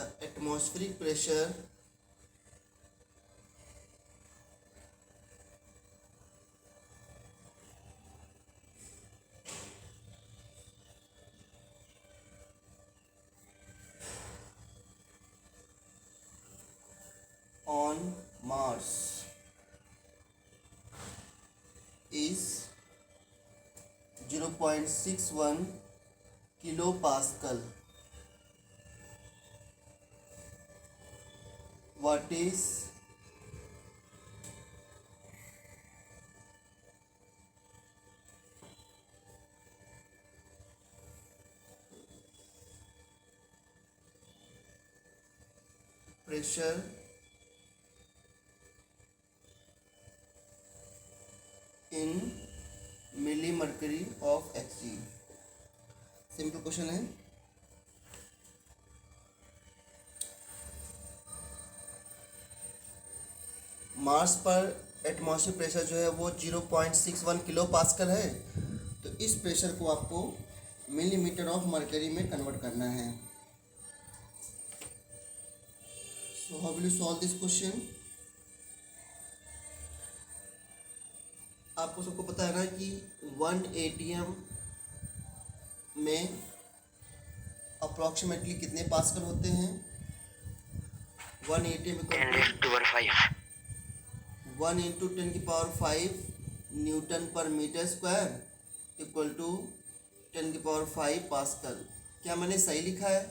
the atmospheric pressure on Mars is 0.61 kilopascal. What is pressure in millimercury of Hg? Simple question है। Mars पर atmosphere pressure जो है वो 0.61 kilo pascal है। तो इस प्रेशर को आपको मिलीमीटर ऑफ मरकरी में कन्वर्ट करना है। So how will you solve this question? आपको सबको पता है ना कि 1 atm में अप्रॉक्सीमेटली कितने पास्कल होते हैं? 1 atm equal 1 into 10⁵ newton per metre square equal to 10⁵ pascal. क्या मैंने सही लिखा है?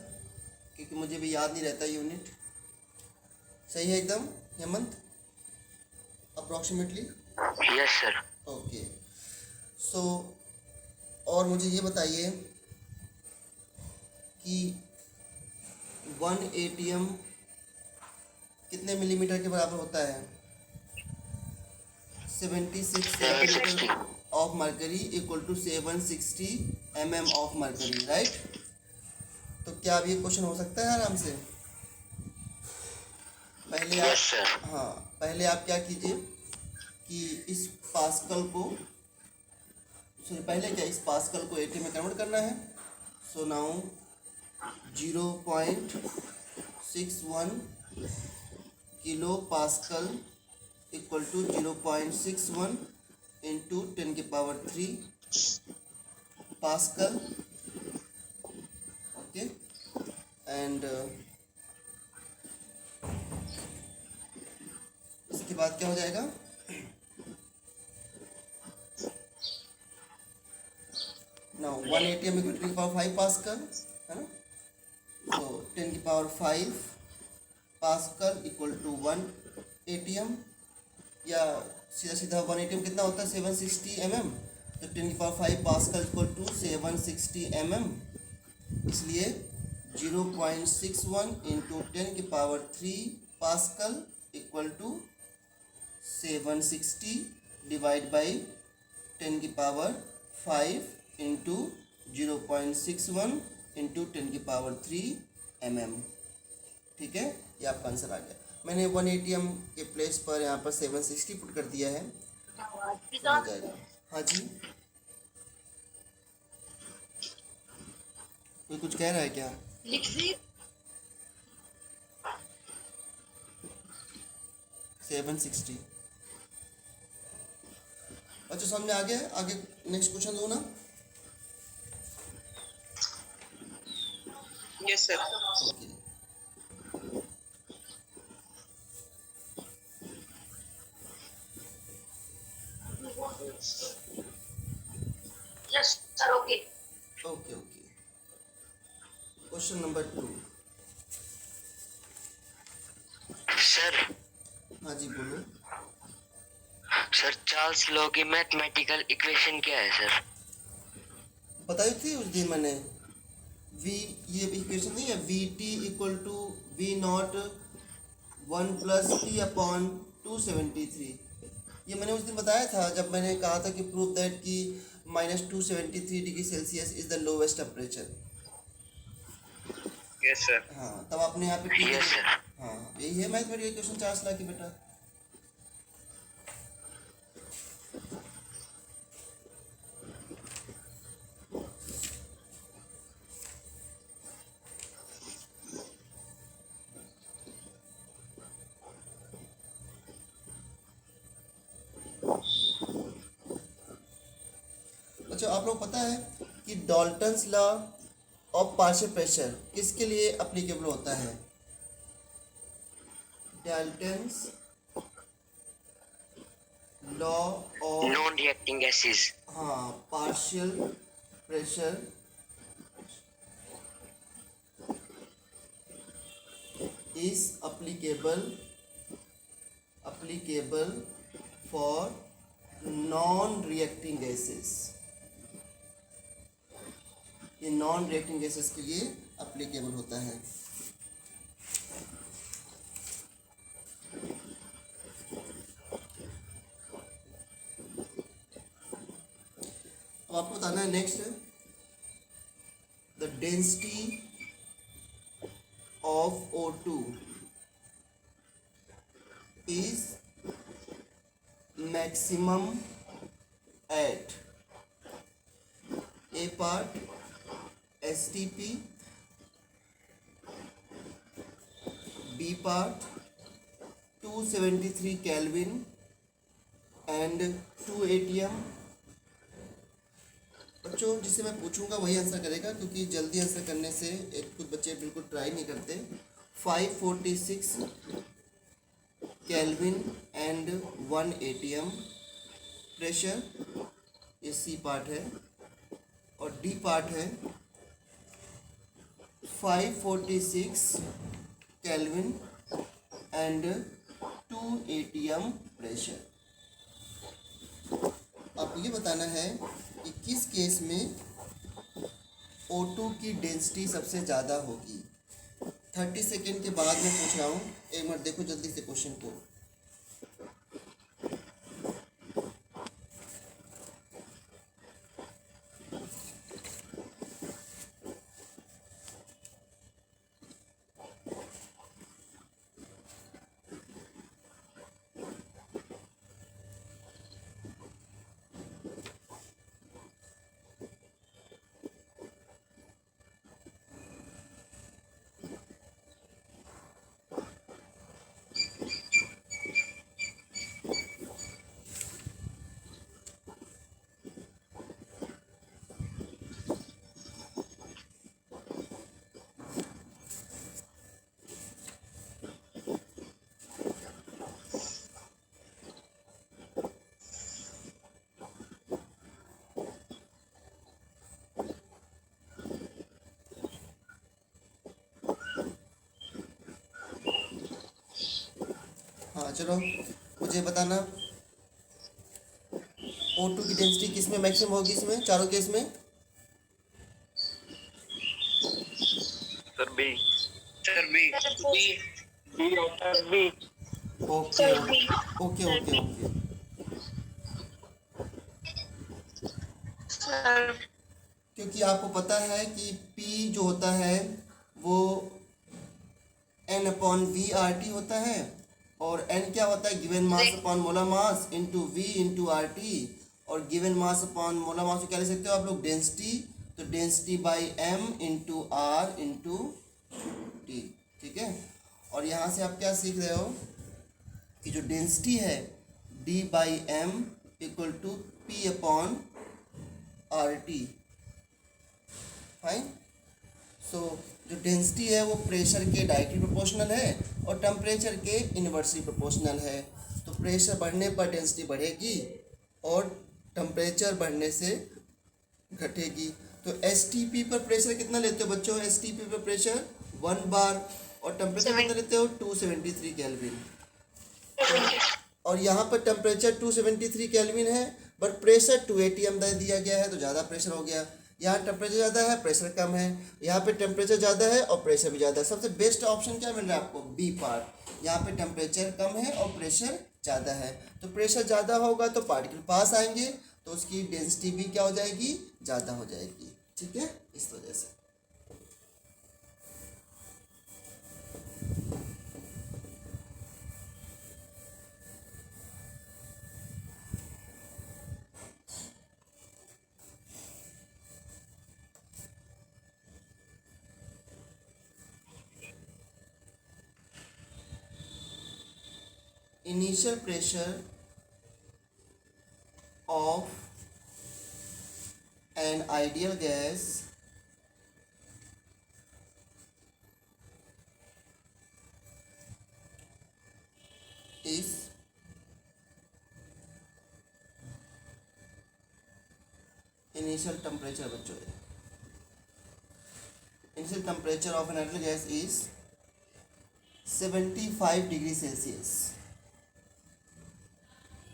क्योंकि मुझे भी याद नहीं रहता यूनिट। सही है एकदम Hemant? Approximately? Yes sir. Okay. So और मुझे ये बताइए कि 1 atm कितने मिलीमीटर के बराबर होता है? 76 centimetre of mercury equal to 760 mm of mercury, right? तो क्या अब ये क्वेश्चन हो सकता है आराम से? पहले आप पहले आप क्या कीजिए कि इस पास्कल को पहले क्या इस पास्कल को एटी में कन्वर्ट करना है। So now 0.61 kilo pascal equal to 0.61 into 10⁵ pascal. Okay, and इसके बाद क्या हो जाएगा? Now 1 atm equal to 10⁵ pascal है ना। So 10⁵ pascal equal to 1 atm, या सीधा सीधा 1 atm कितना होता है? 760 mm। तो 10⁵ पास्कल इक्वल टू 760 mm, इसलिए 0.61 into 10⁵ pascal equal to 760 divide by 10⁵ into 0.61 into 10⁵ mm। ठीक है, ये आपका आंसर आ गया। मैंने 1 atm के प्लेस पर यहाँ पर 760 पुट कर दिया है, हो जाएगा। हाँ जी, कोई कुछ कह रहा है क्या? 760। अच्छा, समझ में आ गया? आगे नेक्स्ट क्वेश्चन दो ना। Yes sir. Okay, yes sir. Okay okay okay. Question number 2। Sir. हाँ जी, बोलो। सर, चार्ल्स लॉ की मैथमेटिकल इक्वेशन क्या है सर? बताई थी उस दिन मैंने। वी, ये इक्वेशन नहीं है, V T equal to V naught 1 plus T upon 273। ये मैंने उस दिन बताया था जब मैंने कहा था कि प्रूव दैट कि -273 degree Celsius is the lowest temperature. Yes sir. हाँ, तब आपने यहाँ पे टी। Yes sir. हाँ, यही है मैथमेटिकल इक्वेशन चार्ल्स लॉ की बेटा। बच्चों आप लोग पता है कि Dalton's law of partial pressure किसके लिए एप्लीकेबल होता है? Dalton's law of, non reacting gases. हाँ, partial pressure is applicable for non-reacting gases। ये नॉन रिएक्टिंग गैसेस के लिए applicable होता है। अब आपको बताना है next, the density of O2 is maximum at A part STP, B part 273 Kelvin and 2 atm। बच्चों जिससे मैं पूछूंगा वही आंसर करेगा, क्योंकि जल्दी आंसर करने से कुछ बच्चे बिल्कुल ट्राई नहीं करते। 546 केल्विन एंड 1 एटीएम प्रेशर, ये सी पार्ट है, और डी पार्ट है 546 केल्विन एंड 2 एटीएम प्रेशर। आपको ये बताना है कि किस केस में O2 की डेंसिटी सबसे ज़्यादा होगी। 30 सेकेंड के बाद मैं पूछ रहा हूँ, एक मिनट देखो जल्दी से क्वेश्चन को। हाँ चलो मुझे बताना, O2 की डेंसिटी किस में मैक्सिमम होगी, इसमें चारों केस में? Sir B. Sir B. B option B. Okay okay okay okay. Sir क्योंकि आपको पता है कि P जो होता है वो N/V/RT होता है, और N क्या होता है, given mass upon molar mass into V into RT, और given mass upon molar mass को क्या लिख सकते हो आप लोग, डेंसिटी, तो density by M into R into T, ठीक है। और यहाँ से आप क्या सीख रहे हो कि जो डेंसिटी है D/M equal to P upon RT, fine. So जो डेंसिटी है वो प्रेशर के डायरेक्टली प्रोपोर्शनल है और टेम्परेचर के इन्वर्सली प्रोपोर्शनल है। तो प्रेशर बढ़ने पर डेंसिटी बढ़ेगी और टेम्परेचर बढ़ने से घटेगी। तो STP पर प्रेशर कितना लेते हो बच्चों, STP पर प्रेशर 1 बार, और टेम्परेचर कितना लेते हो, 273 केल्विन। और यहाँ पर टेम्परेचर 273 केल्विन है, बट प्रेशर 2 atm दिया गया है, तो ज़्यादा प्रेशर हो गया। यहाँ टेम्परेचर ज़्यादा है, प्रेशर कम है, यहाँ पे टेम्परेचर ज़्यादा है और प्रेशर भी ज़्यादा है। सबसे बेस्ट ऑप्शन क्या मिल रहा है आपको, बी पार्ट। यहाँ पे टेम्परेचर कम है और प्रेशर ज़्यादा है, तो प्रेशर ज़्यादा होगा तो पार्टिकल पास आएंगे, तो उसकी डेंसिटी भी क्या हो जाएगी, ज़्यादा हो जाएगी, ठीक है, इस वजह से। Initial pressure of an ideal gas is initial temperature बच्चों, initial temperature of an ideal gas is 75 degree Celsius.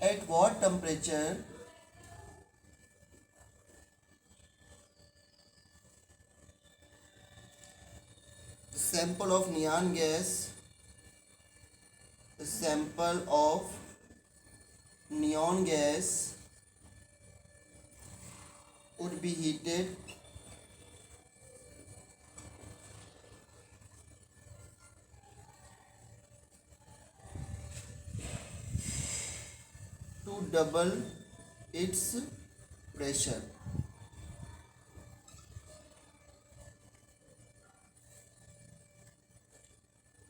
At what temperature the sample of neon gas, the sample of neon gas would be heated to double its pressure.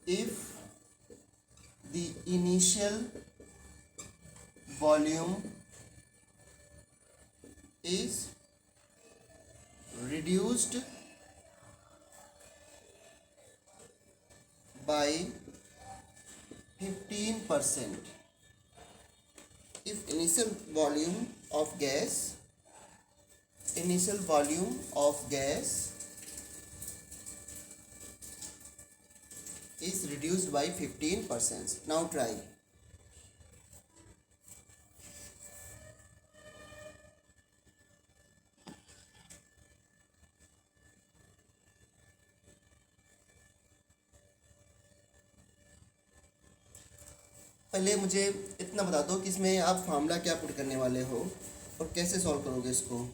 If the initial volume is reduced by 15%, if initial volume of gas is reduced by 15%. Now try. पहले मुझे इतना बता दो कि इसमें आप formula क्या put करने वाले हो और कैसे सॉल्व करोगे इसको।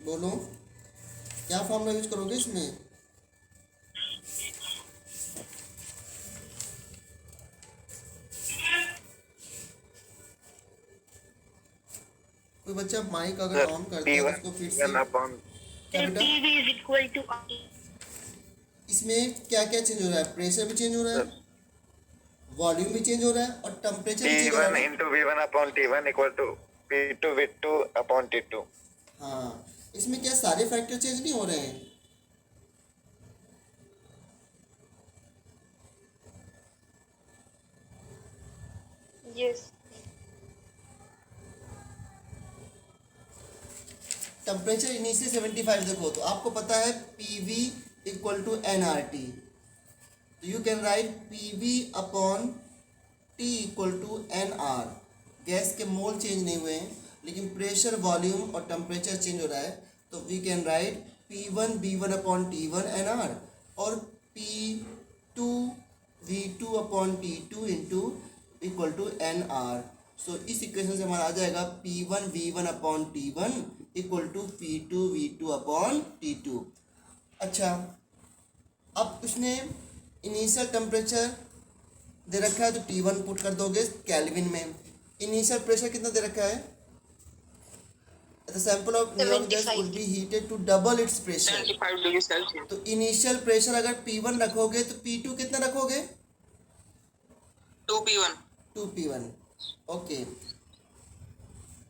बोलो क्या फॉर्मूला यूज करोगे इसमें। कोई बच्चा माइक अगर ऑन करता है तो उसको फिर से क्या बेटा, PV is equal to RT. इसमें क्या क्या चेंज हो रहा है, प्रेशर भी चेंज हो रहा है, वॉल्यूम भी चेंज हो रहा है और टेम्परेचर भी चेंज हो रहा T1 है। into V1 upon T1 equal to P2 V2 upon T2. हाँ, इसमें क्या सारे फैक्टर चेंज नहीं हो रहे हैं। Yes. टेम्परेचर इनिशियल 75 देखो तो आपको पता है PV इक्वल टू nRT, तो you can write PV upon T equal to nR। Gas के मोल चेंज नहीं हुए हैं लेकिन प्रेशर, वॉल्यूम और टेम्परेचर चेंज हो रहा है, तो we can write P1 V1 upon T1 nR और P2 V2 upon T2 into equal to nR। So इस इक्वेशन से हमारा आ जाएगा P1 V1 upon T1 equal to P2 V2 upon T2। अच्छा, अब उसने इनिशियल टेम्परेचर दे रखा है तो T1 पुट कर दोगे केल्विन में। इनिशियल प्रेशर कितना दे रखा है, the sample of neon gas will be heated to double its pressure. 75 degrees Celsius. तो इनिशियल प्रेशर अगर P1 रखोगे तो P2 कितना रखोगे, 2P1. 2P1। ओके,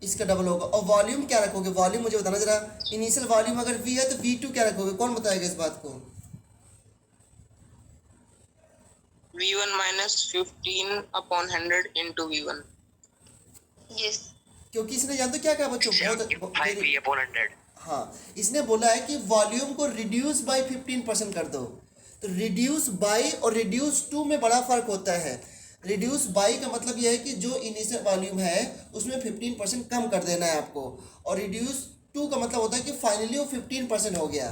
इसका डबल होगा। और वॉल्यूम क्या रखोगे, वॉल्यूम मुझे बताना जरा। इनिशियल वॉल्यूम अगर V है तो V2 क्या रखोगे, कौन बताएगा इस बात को। V1 minus 15 upon 100 into V1. Yes. क्योंकि इसने जानते हो क्या क्या बच्चों, बहुत 5 upon 100. हाँ, इसने बोला है कि वॉल्यूम को रिड्यूस बाय 15% कर दो। तो रिड्यूस बाय और रिड्यूस टू में बड़ा फर्क होता है। रिड्यूस बाय का मतलब यह है कि जो इनिशियल वॉल्यूम है उसमें 15% कम कर देना है आपको, और रिड्यूस 2 का मतलब होता है कि फाइनली वो 15% हो गया,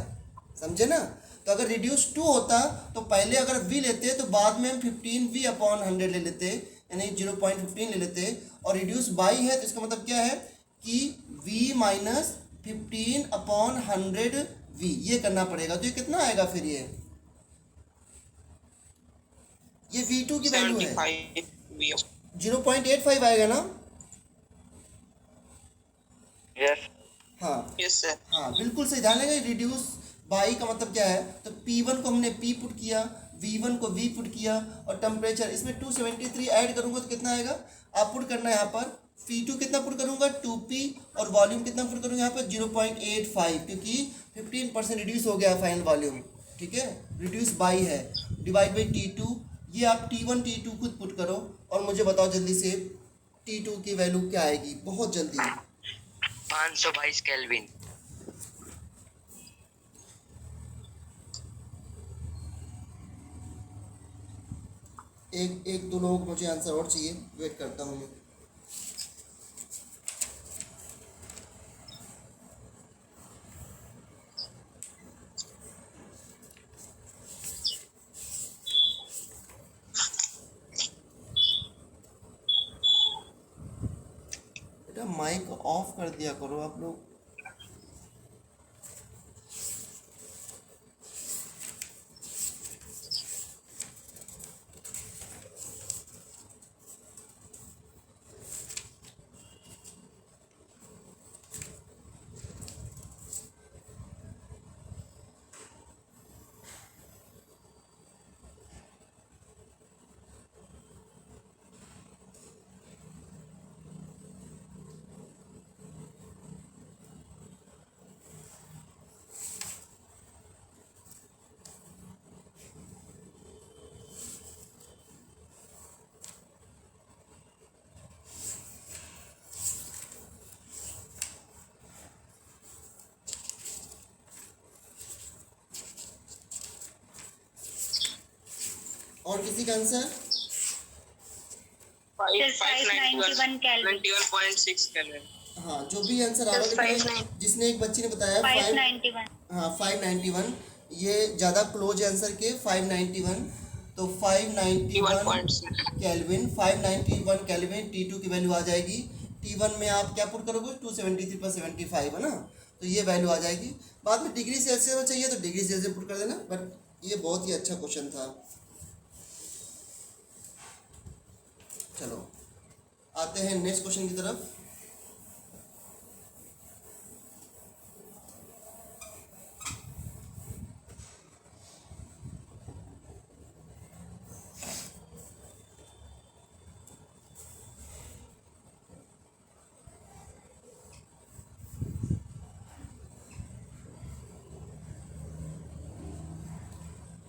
समझे ना। तो अगर रिड्यूस 2 होता तो पहले अगर v लेते तो बाद में हम 15v/100 ले लेते, यानी 0.15 ले लेते, और रिड्यूस बाई है तो इसका मतलब क्या है कि v माइनस 15/100v ये करना पड़ेगा। तो ये कितना आएगा फिर, ये v2 की वैल्यू है 75 0.85 आएगा ना। Yes. हाँ यस सर। हाँ बिल्कुल सही, ध्यान लगा। रिड्यूस बाई का मतलब क्या है, तो P1 को हमने P पुट किया, V1 को V पुट किया, और टेम्परेचर इसमें 273 ऐड करूंगा तो कितना आएगा, आप पुट करना है यहाँ पर। P2 कितना पुट करूंगा 2P, और वॉल्यूम कितना पुट करूंगा यहाँ पर 0.85, क्योंकि 15% रिड्यूस हो गया फाइनल वॉल्यूम, ठीक है। रिड्यूस बाई है, डिवाइड बाई T2, ये आप T1 T2 खुद पुट करो और मुझे बताओ जल्दी से T2 की वैल्यू क्या आएगी, बहुत जल्दी। 522 केल्विन। एक दो लोग मुझे आंसर और चाहिए, वेट करता हूँ मैं। बेटा माइक ऑफ कर दिया करो आप लोग। और किसी का आंसर? 91.6 केल्विन। हाँ जो भी आंसर आ रहा है, जिसने एक बच्ची ने बताया 591। हाँ 591, ये ज़्यादा क्लोज है आंसर के 591। तो 591 केल्विन, 591 केल्विन T2 की वैल्यू आ जाएगी। T1 में आप क्या पुट करोगे 273 + 75 है ना, तो ये वैल्यू आ जाएगी। बाद में डिग्री सेल्सियस में चाहिए तो डिग्री सेल्सियस में पुट कर देना, बट ये बहुत ही अच्छा क्वेश्चन था। चलो आते हैं नेक्स्ट क्वेश्चन की तरफ।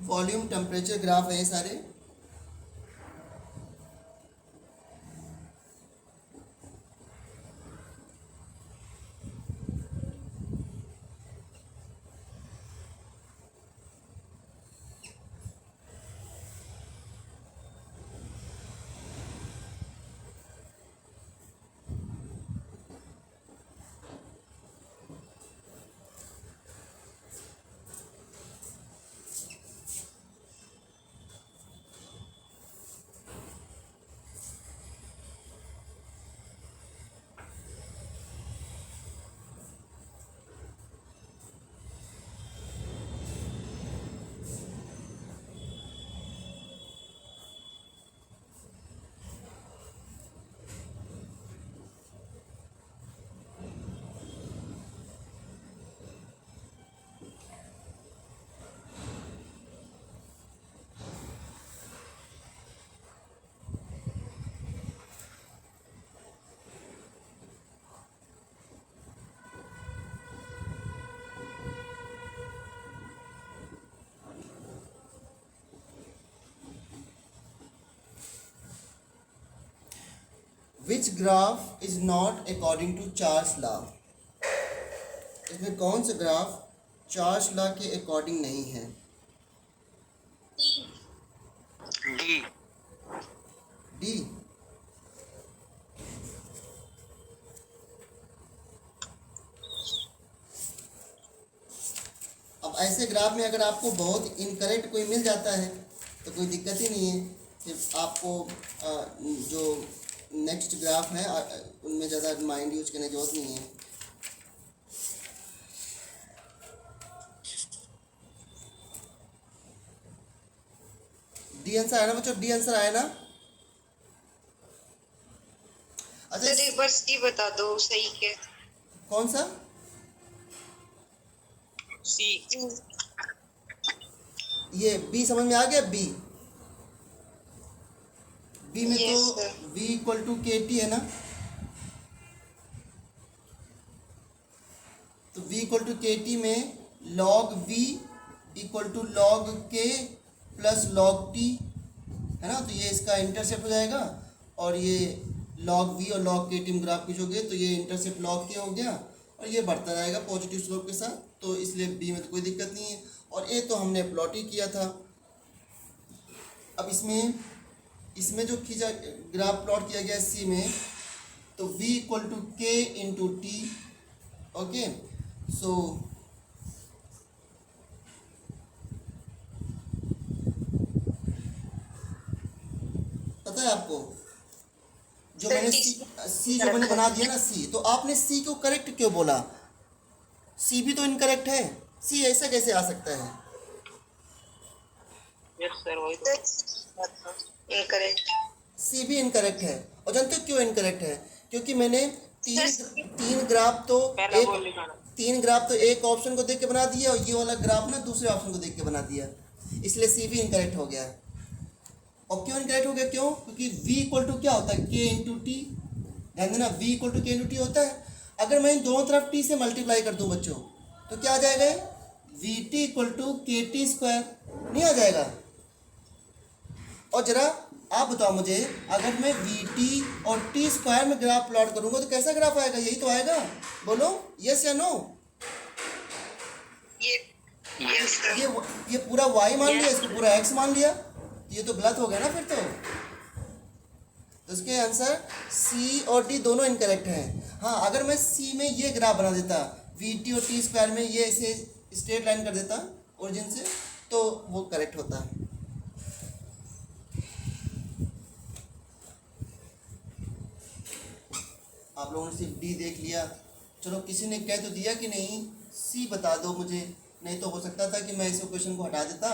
वॉल्यूम टेम्परेचर ग्राफ है ये सारे। Which graph is not according to Charles law, इसमें कौन सा ग्राफ चार्ल्स लॉ के अकॉर्डिंग नहीं है? डी। डी। ऐसे ग्राफ में अगर आपको बहुत इनकरेक्ट कोई मिल जाता है तो कोई दिक्कत ही नहीं है, सिर्फ आपको जो नेक्स्ट ग्राफ है उनमें ज़्यादा माइंड यूज करने की जरूरत नहीं है। डी आंसर आया ना बच्चों, डी आंसर आया ना। अच्छा सर एक बार सी बता दो सही के। कौन सा? सी ये बी समझ में आ गया? बी बी में Yes, तो sir. v equal to k T है ना, तो v equal to k T में log v equal to log k plus log t है ना, तो ये इसका इंटरसेप्ट हो जाएगा और ये log v और log k टी में ग्राफ खींचोगे तो ये इंटरसेप्ट log k हो गया और ये बढ़ता रहेगा पॉजिटिव स्लोप के साथ, तो इसलिए b में तो कोई दिक्कत नहीं है। और a तो हमने प्लॉट ही किया था। अब इसमें जो खींचा ग्राफ प्लॉट किया गया सी में, तो v इक्वल टू के इंटू टी। ओके, सो पता है आपको जो मैंने सी जो मैंने बना दिया ना सी, तो आपने सी को करेक्ट क्यों बोला? सी भी तो इनकरेक्ट है, सी ऐसा कैसे आ सकता है? यस सर वही तो। इनकरेक्ट। सी भी इनकरेक्ट है। और जानते हो क्यों इनकरेक्ट है? क्योंकि मैंने तीन ग्राफ तो पहला बोल लिखा ना। तीन ग्राफ तो एक ऑप्शन को देख के बना दिया और ये वाला ग्राफ ना दूसरे ऑप्शन को देख के बना दिया, इसलिए सी भी इनकरेक्ट हो गया। और क्यों इनकरेक्ट हो गया? क्यों? क्योंकि v इक्वल टू क्या होता है? के इंटू टी। ध्यान देना, v इक्वल टू के इंटू टी होता है। अगर मैं इन दोनों तरफ t से मल्टीप्लाई कर दूं बच्चों, तो क्या आ जाएगा? We T equal to k T square नहीं आ जाएगा? और जरा आप बताओ मुझे, अगर मैं वी टी और टी स्क्वायर में ग्राफ प्लॉट करूंगा तो कैसा ग्राफ आएगा? यही तो आएगा। बोलो यस या नो। ये यस सर। ये पूरा y मान लिया, इसको पूरा x मान लिया, ये तो गलत हो गया ना फिर तो इसके आंसर c और d दोनों इनकरेक्ट हैं। हाँ, अगर मैं c में ये ग्राफ बना देता, वी टी और टी स्क्वायर में ये इसे स्ट्रेट लाइन कर देता ओरिजिन से, तो वो करेक्ट होता। आप लोगों ने सिर्फ डी देख लिया, चलो किसी ने कह तो दिया कि नहीं सी बता दो मुझे, नहीं तो हो सकता था कि मैं इस क्वेश्चन को हटा देता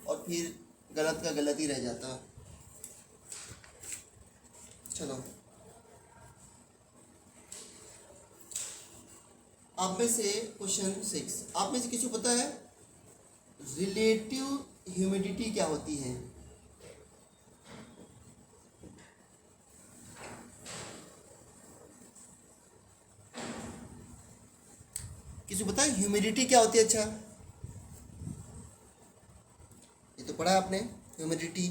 और फिर गलत का गलत ही रह जाता। चलो, आप में से क्वेश्चन 6, आप में से किसी को पता है रिलेटिव ह्यूमिडिटी क्या होती है? किसी को पता है ह्यूमिडिटी क्या होती है? अच्छा, ये तो पढ़ा आपने, ह्यूमिडिटी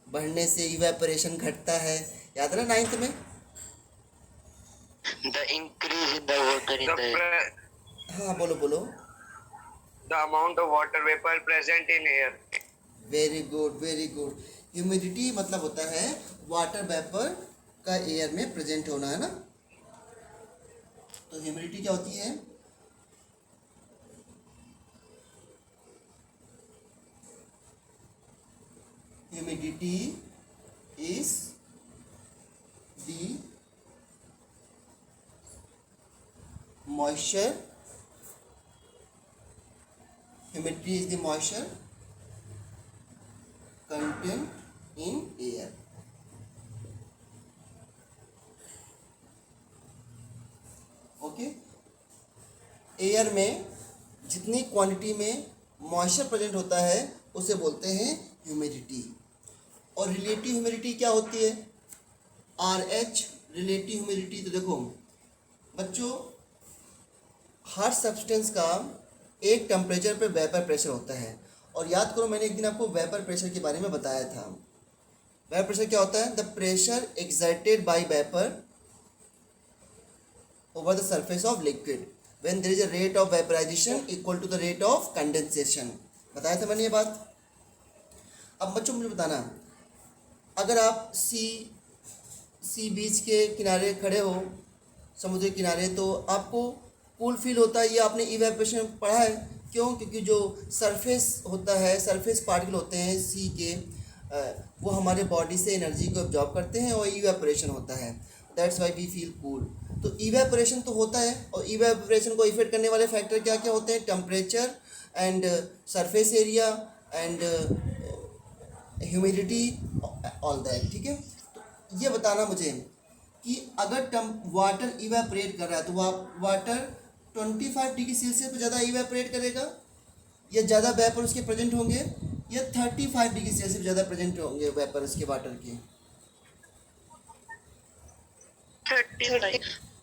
बढ़ने से इवेपोरेशन घटता है, याद है ना 9th में? The increase in the water in the हाँ बोलो बोलो। The amount of water vapor present in air. Very good very good. Humidity मतलब होता है वाटर वेपर का एयर में प्रेजेंट होना, है ना? तो ह्यूमिडिटी क्या होती है? Humidity is the moisture, humidity is the moisture content in air. Okay, air में जितनी क्वांटिटी में मॉइस्चर प्रेजेंट होता है उसे बोलते हैं ह्यूमिडिटी। और रिलेटिव ह्यूमिडिटी क्या होती है? RH relative humidity. तो देखो बच्चों, हर सब्सटेंस का एक टेम्परेचर पे वेपर प्रेशर होता है। और याद करो, मैंने एक दिन आपको वेपर प्रेशर के बारे में बताया था। वेपर प्रेशर क्या होता है? The pressure exerted by vapour over the surface of liquid when there is a rate of vaporization equal to the rate of condensation। बताया था मैंने ये बात। अब बच्चों मुझे बताना, अगर आप सी बीच के किनारे खड़े हो, समुद्र के किनारे, तो आपको कूल फील होता है, ये आपने इवेपोरेशन पढ़ा है क्यों? क्योंकि जो सरफेस होता है, सरफेस पार्टिकल होते हैं सी के, वो हमारे बॉडी से एनर्जी को एब्जॉर्ब करते हैं और इवेपोरेशन होता है, that's why we feel cool. तो इवेपोरेशन तो होता है, और इवेपोरेशन को इफेक्ट करने वाले फैक्टर क्या क्या होते हैं? Temperature and surface area and humidity, all that, ठीक है। तो ये बताना मुझे कि अगर वाटर इवेपोरेट कर रहा है तो वाटर 25 डिग्री सेल्सियस पे ज़्यादा इवेपोरेट करेगा, या ज़्यादा वेपर उसके प्रेजेंट होंगे, या 35 डिग्री सेल्सियस ज़्यादा प्रेजेंट होंगे वेपर उसके वाटर के?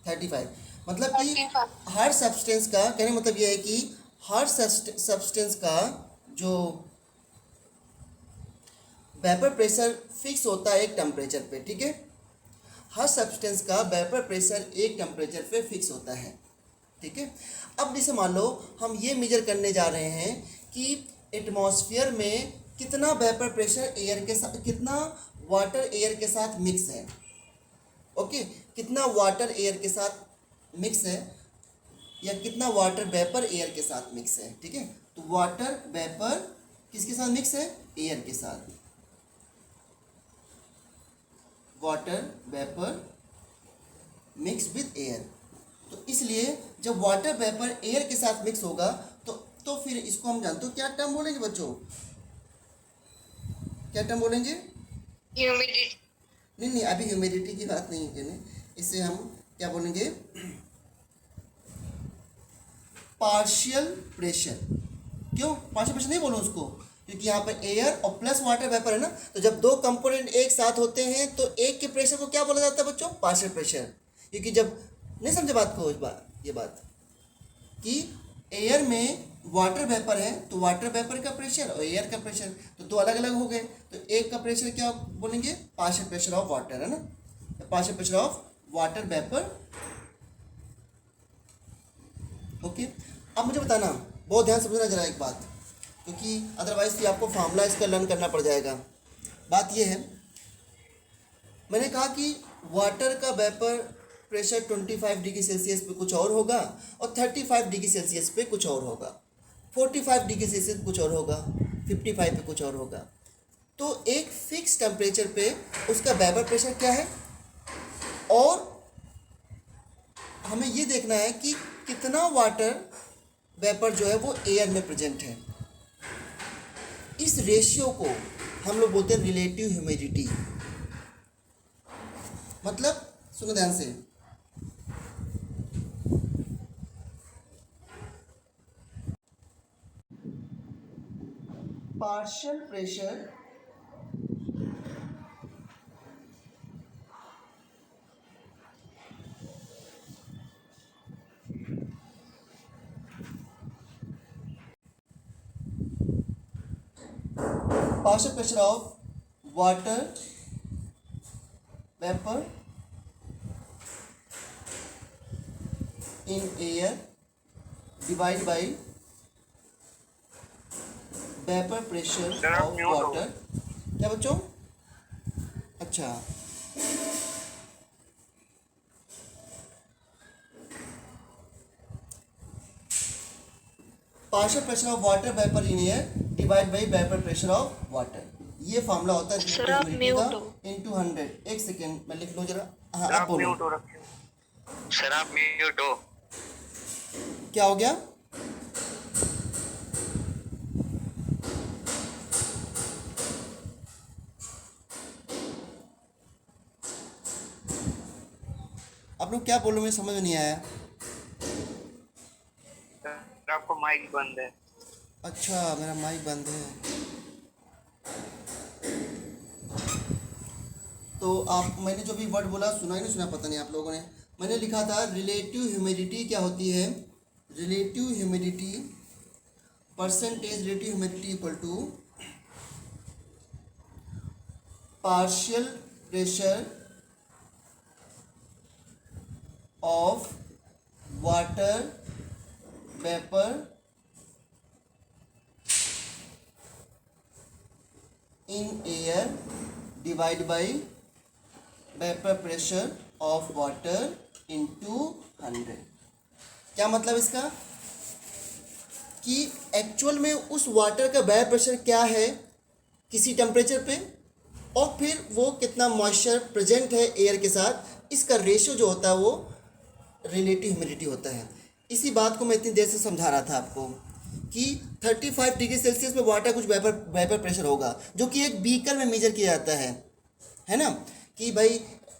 35। मतलब कि हर सब्सटेंस का, कहने मतलब ये है कि हर सब्सटेंस का जो वेपर प्रेशर फिक्स होता है एक टेम्परेचर पे, ठीक है। हर सब्सटेंस का वेपर प्रेशर एक टेम्परेचर पे फिक्स होता है, ठीक है। अब जैसे मान लो हम ये मेजर करने जा रहे हैं कि एटमॉस्फेयर में कितना वेपर प्रेशर एयर के साथ, कितना वाटर एयर के साथ मिक्स है, ओके, कितना वाटर एयर के साथ मिक्स है, या कितना वाटर वेपर एयर के साथ मिक्स है, ठीक है। तो वाटर वेपर किसके साथ मिक्स है? एयर के साथ। Water vapour mix with air. तो इसलिए जब वाटर वेपर एयर के साथ मिक्स होगा तो फिर इसको हम जानते हो क्या टर्म बोलेंगे बच्चों? क्या टर्म बोलेंगे? ह्यूमिडिटी। नहीं, अभी ह्यूमिडिटी की बात नहीं है, इसे हम क्या बोलेंगे? Partial pressure. क्यों पार्शियल प्रेशर नहीं बोलूँ उसको? क्योंकि यहाँ पर एयर और प्लस वाटर वेपर है ना, तो जब दो कंपोनेंट एक साथ होते हैं तो एक के प्रेशर को क्या बोला जाता है बच्चों? Partial pressure. क्योंकि जब नहीं समझे बात को, ये बात कि एयर में वाटर वेपर है तो वाटर वेपर का प्रेशर और एयर का प्रेशर तो दो अलग अलग हो गए, तो एक का प्रेशर क्या बोलेंगे? पार्शियल प्रेशर ऑफ वाटर, है ना, partial pressure of water vapour, okay. अब मुझे बताना, बहुत ध्यान से समझना जरा एक बात, क्योंकि अदरवाइज फिर आपको फार्मूला इसका लर्न करना पड़ जाएगा। बात यह है, मैंने कहा कि वाटर का वेपर प्रेशर 25 डिग्री सेल्सियस पे कुछ और होगा, और 35 डिग्री सेल्सियस पे कुछ और होगा, 45 डिग्री सेल्सियस पे कुछ और होगा, 55 पे कुछ और होगा। तो एक फिक्स टेम्परेचर पे उसका वेपर प्रेशर क्या है, और हमें ये देखना है कि कितना वाटर वेपर जो है वो एयर में प्रेजेंट है। इस रेशियो को हम लोग बोलते हैं रिलेटिव ह्यूमिडिटी। मतलब सुनो ध्यान से, partial pressure partial pressure of water vapor in air divided by vapor pressure of water। क्या बच्चों? अच्छा, partial pressure of water vapour in air divide by vapour pressure of water, ये फॉर्मूला होता है सर आप म्यूट हो। Into 100। एक second मैं लिख लूँ जरा। हाँ सर आप आप बोलो, म्यूट हो रखे हो। सर आप म्यूट हो। क्या हो गया? आप लोग क्या बोल रहे हो, मुझे समझ में नहीं आया। सर आपको माइक बंद है। अच्छा, मेरा माइक बंद है। तो आप, मैंने जो भी वर्ड बोला सुना ही नहीं सुना, पता नहीं आप लोगों ने। मैंने लिखा था रिलेटिव ह्यूमिडिटी क्या होती है? Relative humidity, percentage relative humidity equal to partial pressure of water vapour in air divided by vapor pressure of water into 100। क्या मतलब इसका? कि एक्चुअल में उस वाटर का वेपर प्रेशर क्या है किसी टेम्परेचर पे, और फिर वो कितना मॉइस्चर प्रेजेंट है एयर के साथ, इसका रेशियो जो होता है वो रिलेटिव ह्यूमिडिटी होता है। इसी बात को मैं इतनी देर से समझा रहा था आपको कि 35 डिग्री सेल्सियस पे वाटर कुछ वेपर प्रेशर होगा, जो कि एक बीकर में मेजर किया जाता है ना। कि भाई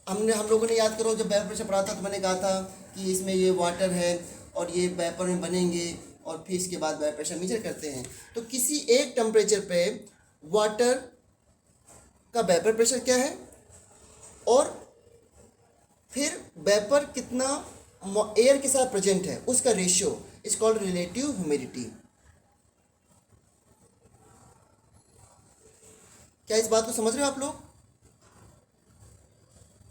हम लोगों ने याद करो, जब वेपर प्रेशर पढ़ा था तो मैंने कहा था कि इसमें ये वाटर है और ये वेपर में बनेंगे और फिर इसके बाद वेपर प्रेशर मेजर करते हैं। तो किसी एक टेम्परेचर पे वाटर का वेपर प्रेशर क्या है और फिर वेपर कितना एयर के साथ प्रेजेंट है, उसका ratio is called relative humidity. क्या इस बात को समझ रहे हो आप लोग?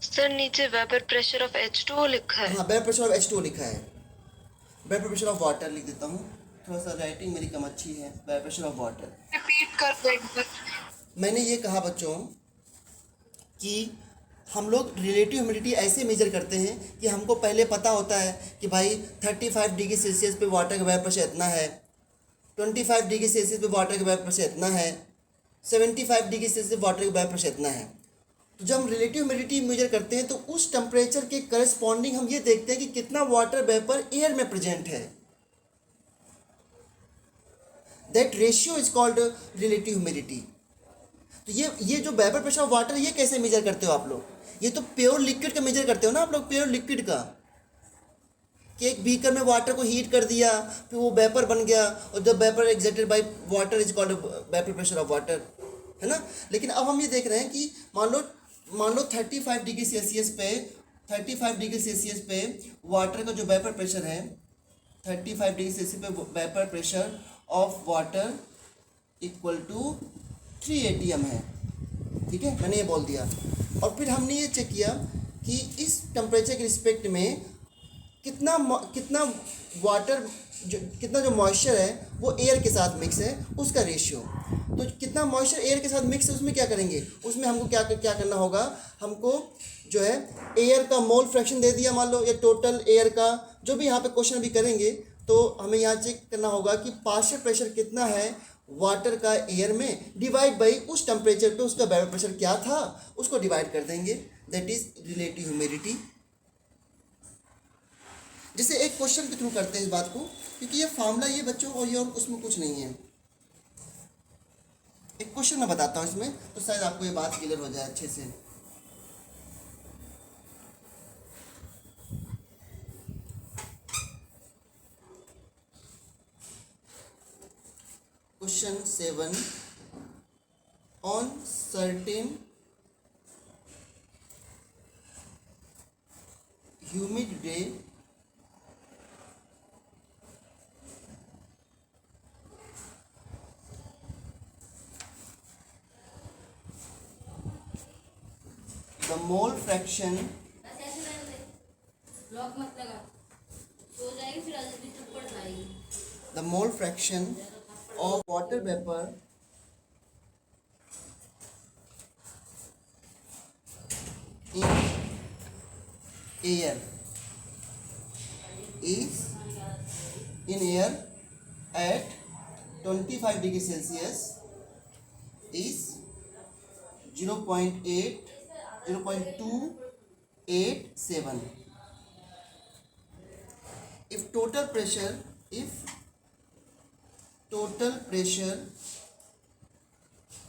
सर नीचे वेपर प्रेशर ऑफ H2O लिखा है। हाँ, वेपर प्रेशर ऑफ H2O लिखा है। वेपर प्रेशर ऑफ वाटर लिख देता हूँ, थोड़ा सा राइटिंग मेरी कम अच्छी है। Vapour pressure of water, repeat कर दो एक बार। मैंने ये कहा बच्चों कि हम लोग रिलेटिव ह्यूमिडिटी ऐसे मेजर करते हैं कि हमको पहले पता होता है कि भाई 35 डिग्री सेल्सियस पे वाटर का वेपर प्रेशर इतना है, 25 डिग्री सेल्सियस पे वाटर का वेपर प्रेशर इतना है, 75 डिग्री सेल्सियस वाटर का वेपर प्रेशर इतना है। तो जब हम रिलेटिव ह्यूमिडिटी मेजर करते हैं तो उस टेम्परेचर के करस्पॉन्डिंग हम ये देखते हैं कि कितना वाटर वेपर एयर में प्रेजेंट है। That ratio is called relative humidity. तो ये जो वेपर प्रेशर ऑफ वाटर, ये कैसे मेजर करते हो आप लोग? ये तो प्योर लिक्विड का मेजर करते हो ना आप लोग, प्योर लिक्विड का, कि एक बीकर में वाटर को हीट कर दिया, फिर वो वेपर बन गया, और जब vapour excited by water is called vapour pressure of water, है ना। लेकिन अब हम ये देख रहे हैं कि मान लो 35 डिग्री सेल्सियस पे वाटर का जो वेपर प्रेशर है, 35 डिग्री सेल्सियस पे vapour pressure of water equal to 3 atm है, ठीक है, मैंने ये बोल दिया। और फिर हमने ये चेक किया कि इस टेम्परेचर के रिस्पेक्ट में कितना वाटर कितना जो मॉइस्चर है वो एयर के साथ मिक्स है, उसका रेशियो। तो कितना मॉइस्चर एयर के साथ मिक्स है, उसमें क्या करेंगे, उसमें हमको क्या करना होगा, हमको जो है एयर का मोल फ्रैक्शन दे दिया मान लो, या टोटल एयर का, जो भी यहाँ पे क्वेश्चन भी करेंगे तो हमें यहाँ चेक करना होगा कि पार्शियल प्रेशर कितना है वाटर का एयर में, डिवाइड बाई उस टेम्परेचर पे उसका वेपर प्रेशर क्या था, उसको डिवाइड कर देंगे। That is relative humidity. जैसे एक क्वेश्चन के थ्रू करते हैं इस बात को, क्योंकि ये फॉर्मूला ये बच्चों और ये और उसमें कुछ नहीं है। एक क्वेश्चन मैं बताता हूँ इसमें, तो शायद आपको ये बात क्लियर हो जाए अच्छे से। Question 7. On certain humid day, the mole fraction of water vapor in air at 25 degree Celsius is 0.287. If total pressure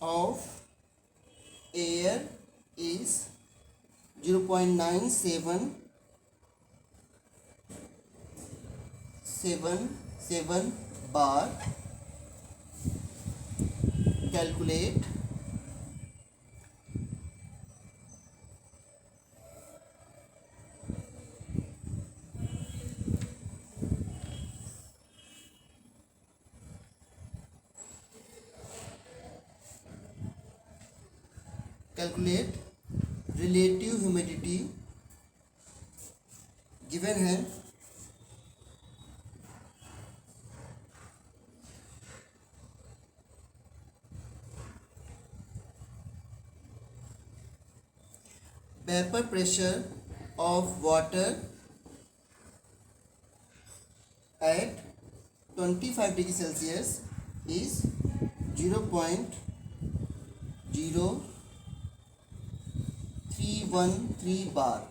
of air is 0.977 bar, calculate relative humidity given है vapor pressure of water at 25 degree Celsius is 0.0313 bar.